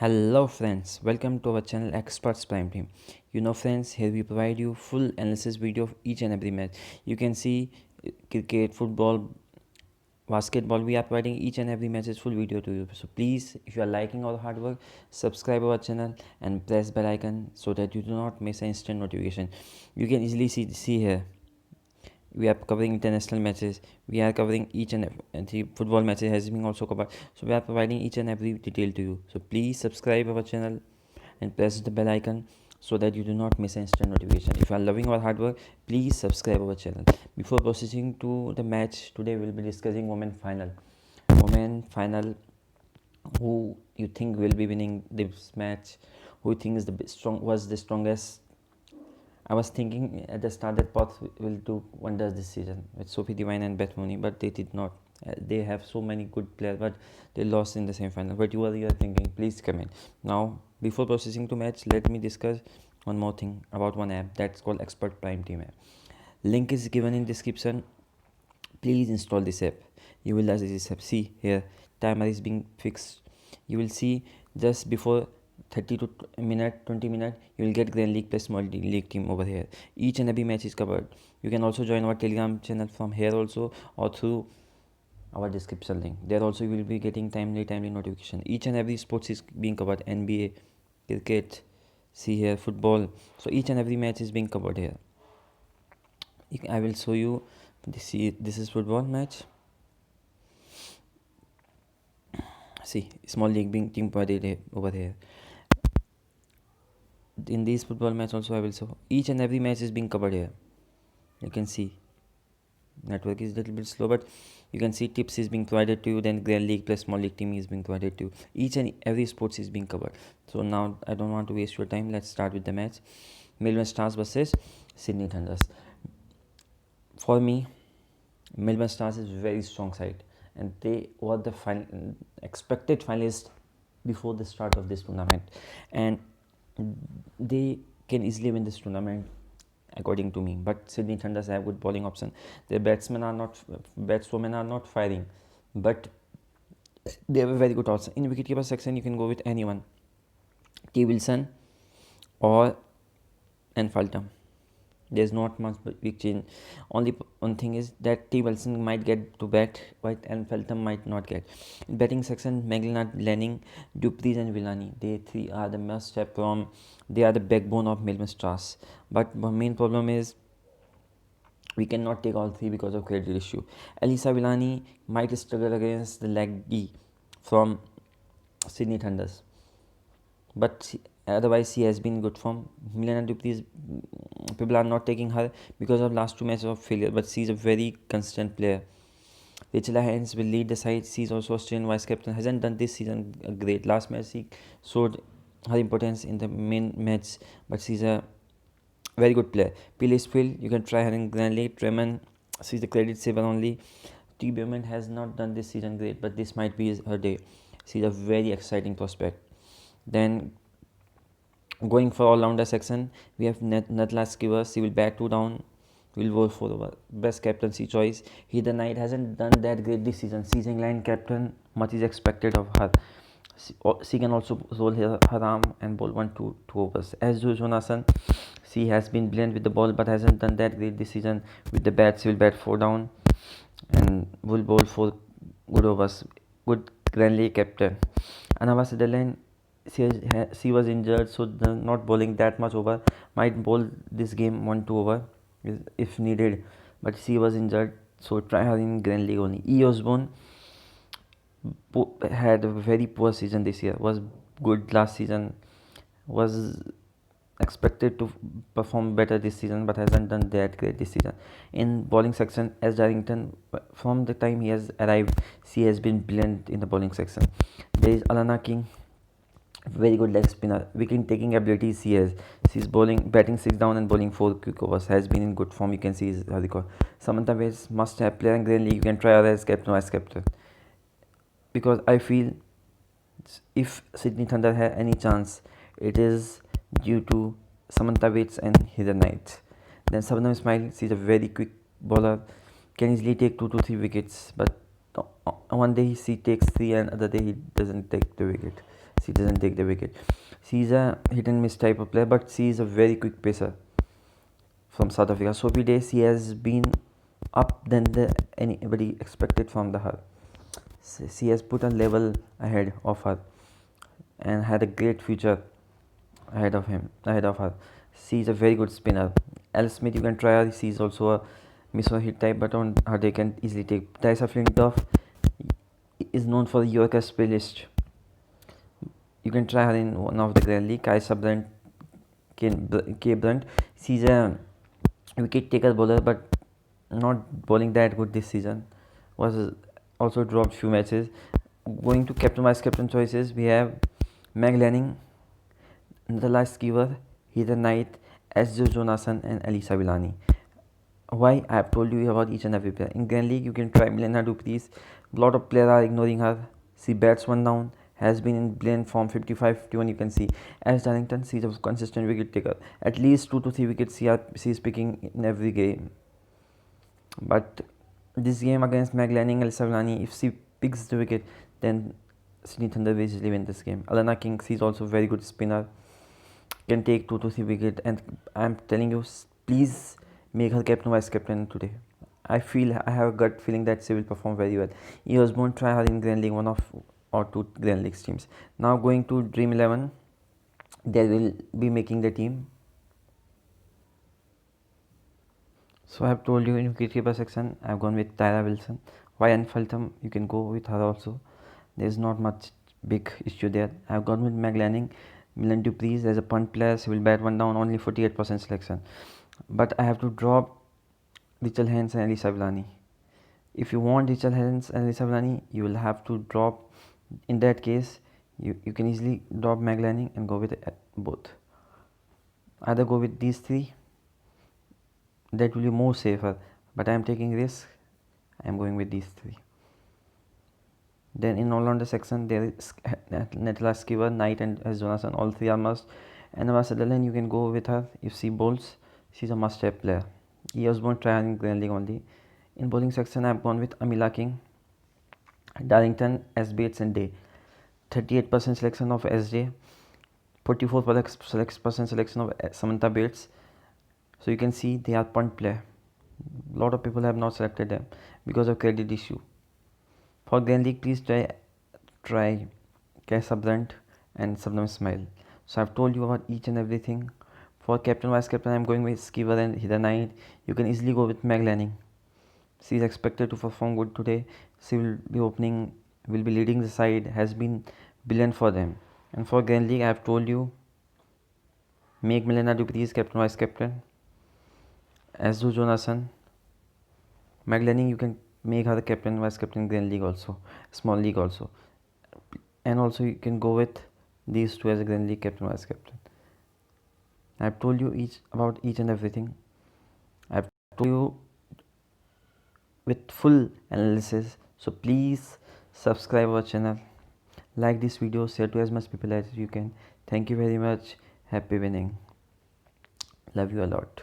Hello friends, welcome to our channel Experts Prime Team. Friends, here we provide you full analysis video of each and every match. You can see cricket, football, basketball. We are providing each and every match's full video to you. So please, if you are liking our hard work, subscribe our channel and press bell icon so that you do not miss an instant notification. You can easily see here we are covering international matches, we are covering each and every football matches has been also covered, so we are providing each and every detail to you. So please subscribe our channel and press the bell icon so that you do not miss an instant notification. If you are loving our hard work, please subscribe our channel. Before proceeding to the match, today we will be discussing women final. Who you think will be winning this match? Who thinks the strongest? I was thinking at the start that Perth will do wonders this season with Sophie Devine and Beth Mooney, but they did not. They have so many good players, but they lost in the semi-final. But you are thinking, please comment. Now, before processing to match, let me discuss one more thing about one app that's called Expert Prime Team app. Link is given in description. Please install this app. You will as this app. See here, timer is being fixed. You will see just before 30 to minute 20 minute you will get Grand League plus multi league team over here. Each and every match is covered. You can also join our Telegram channel from here also, or through our description link. There also you will be getting timely notification. Each and every sports is being covered. NBA, cricket, see here, football. So each and every match is being covered here. I will show you. This is football match. See, small league being team provided over here. In these football match also I will show each and every match is being covered here. You can see network is a little bit slow, but you can see tips is being provided to you. Then Grand League plus small league team is being provided to you. Each and every sports is being covered. So now I don't want to waste your time. Let's start with the match. Melbourne Stars versus Sydney Thunders. For me, Melbourne Stars is very strong side, and they were the expected finalists before the start of this tournament, and they can easily win this tournament according to me. But Sydney Thunders have good bowling option. Their batswomen are not firing, but they have a very good option. In wicketkeeper section you can go with anyone, T Wilson or and Fulton. There's not much big change. Only one thing is that T Wilson might get to bat, but and Feltham might not get. In batting section, McLennan, Lanning, Dupreez and Villani. They three are the must have from. They are the backbone of Melbourne Stars. But the main problem is we cannot take all three because of credit issue. Alyssa Villani might struggle against the leggy from Sydney Thunders, but otherwise she has been good form. Milena Dupreez, people are not taking her because of last two matches of failure, but she is a very consistent player. Rachel Hines will lead the side. She is also Australian vice captain. Hasn't done this season great. Last match she showed her importance in the main match, but she's a very good player. Phil, you can try her in Grand League. Treman, she's the credit saver only. T. Bowman has not done this season great, but this might be her day. She's a very exciting prospect. Then going for all-rounder section, we have Natla Skivers. She will bat 2 down. Will vote for the best captaincy choice. Heather Knight hasn't done that great this season. She's England captain. Much is expected of her. She can also roll her arm and bowl 1-2 overs. As Jonasan, she has been brilliant with the ball but hasn't done that great this season. With the bat, she will bat 4 down and will bowl 4 good overs. Good Grand League captain. Anava Sutherland, she was injured, so not bowling that much over. Might bowl this game 1-2 over if needed, but she was injured, so try her in Grand League only. E. Osborne had a very poor season this year. Was good last season. Was expected to perform better this season, but hasn't done that great this season. In bowling section, S. Darrington, from the time he has arrived, she has been brilliant in the bowling section. There is Alana King, very good leg spinner. Wicket taking abilities she has. She's batting 6 down and bowling 4 quick overs. Has been in good form. You can see his record. Samantha West must have player in Grand League. You can try her as captain or as captain, because I feel if Sydney Thunder have any chance, it is due to Samantha Bates and Heather Knight. Then Sabnam Ismail, she's a very quick bowler, can easily take 2 to 3 wickets, but one day she takes 3 and other day he doesn't take the wicket. She doesn't take the wicket. She's a hit and miss type of player, but she is a very quick pacer from South Africa. Sophie Day, she has been up than anybody expected from her. She has put a level ahead of her and had a great future ahead of her. She is a very good spinner. Alice Smith, you can try her. She is also a miss or hit type, but on her they can easily take. Tysa Flintoff is known for the Yorker specialist. You can try her in one of the Grand League. Kaisa Brunt, K. Brunt. She's a wicket taker bowler, but not bowling that good this season. Was also dropped few matches. Going to captain vice captain choices, we have Meg Lanning, Natalia Skeever, Heather Knight, S. Jonathan, and Elisa Villani. Why? I have told you about each and every player. In Grand League, you can try Milena Dupreez. A lot of players are ignoring her. She bats one down, has been in brilliant form 55-51. You can see. As Darlington, she is a consistent wicket taker. At least 2 to 3 wickets she is picking in every game. But this game against Meg Lanning, Elisa Villani, if she picks the wicket, then Sydney Thunder will easily win this game. Alana King, she is also a very good spinner. Can take 2 to 3 wickets, and I am telling you, please make her captain vice captain today. I have a gut feeling that she will perform very well. E. Osborne, try her in Grand League, one of or two Grand League teams. Now going to Dream 11, they will be making the team. So I have told you in wicketkeeper section, I have gone with Tyra Wilson. Ryan Feltham, you can go with her also. There is not much big issue there. I have gone with Meg Lanning. Milena Dupreez as a punt player, she will bat one down, only 48% selection. But I have to drop Rachel Haynes and Elisa Villani. If you want Rachel Haynes and Elisa Villani, you will have to drop. In that case, you can easily drop Meg Lanning and go with both. Either go with these three, that will be more safer, but I am taking risk. I am going with these three. Then in all-rounder section, there is Natalia Skeever, Knight, and S. Jonathan. All three are must. And Nava Sutherland, you can go with her if she bowls. She's a must-have player. E. Osborne, try in Grand League only. In bowling section, I have gone with Amila King, Darlington, S. Bates, and Day. 38% selection of SJ, 44% selection of Samantha Bates. So you can see they are punt player. A lot of people have not selected them because of credit issue. For Grand League, please try Kaisa Brunt and Sabnam Ismail. So I've told you about each and everything. For captain vice captain, I'm going with Skeever and Heather Knight. You can easily go with Meg Lanning. She is expected to perform good today. She will be leading the side, has been brilliant for them. And for Grand League, I have told you, make Milena Dupreez captain vice captain. As do Jonathan. Meg Lanning, you can make her the captain vice captain Grand League also, small league also. And also you can go with these two as a Grand League captain vice captain. I have told you about each and everything. I have told you with full analysis. So please subscribe our channel, like this video, share to as much people as you can. Thank you very much. Happy winning. Love you a lot.